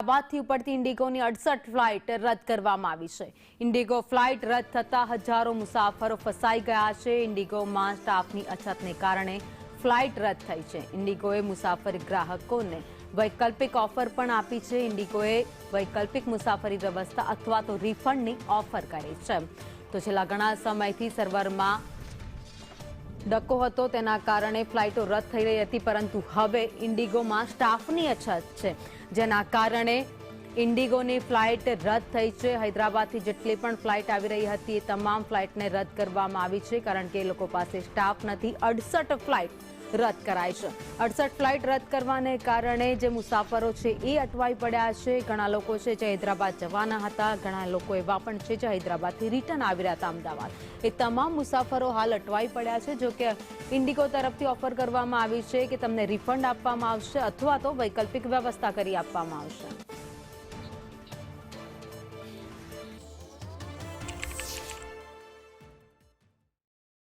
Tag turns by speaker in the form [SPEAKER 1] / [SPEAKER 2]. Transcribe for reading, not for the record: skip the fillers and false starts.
[SPEAKER 1] હૈદરાબાદથી ઉપડતી ઇન્ડિગોની 68 ફ્લાઇટ રદ કરવામાં આવી છે। ઇન્ડિગો ફ્લાઇટ રદ થતા હજારો મુસાફરો ફસાઈ ગયા છે। ઇન્ડિગોમાં સ્ટાફની અછતને કારણે ફ્લાઇટ રદ થઈ છે। ઇન્ડિગોએ મુસાફરી ગ્રાહકોને વૈકલ્પિક ઓફર પણ આપી છે। ઇન્ડિગોએ વૈકલ્પિક મુસાફરી વ્યવસ્થા અથવા તો રિફંડની ઓફર કરી છે। તો છેલ્લા ઘણા સમયથી સર્વરમાં ડકો હતો, તેના કારણે ફ્લાઇટો રદ થઈ રહી હતી, પરંતુ હવે ઇન્ડિગોમાં સ્ટાફની અછત છે, જેના કારણે ઇન્ડિગોની ફ્લાઇટ રદ થઈ છે। હૈદરાબાદથી જેટલી પણ ફ્લાઇટ આવી રહી હતી એ તમામ ફ્લાઇટને રદ કરવામાં આવી છે, કારણ કે એ લોકો પાસે સ્ટાફ નથી। 68 ફ્લાઇટ રદ કરાઈ છે। 68 ફ્લાઇટ રદ કરવાને કારણે જે મુસાફરો છે એ અટવાઈ પડ્યા છે। ઘણા લોકો છે જે હૈદરાબાદ જવાના હતા, ઘણા લોકો એવા પણ છે જે હૈદરાબાદથી રિટર્ન આવી રહ્યા હતા અમદાવાદ। એ તમામ મુસાફરો હાલ અટવાઈ પડ્યા છે। જો કે ઇન્ડિગો તરફથી ઓફર કરવામાં આવી છે કે તમને રિફંડ આપવામાં આવશે અથવા તો વૈકલ્પિક વ્યવસ્થા કરી આપવામાં આવશે।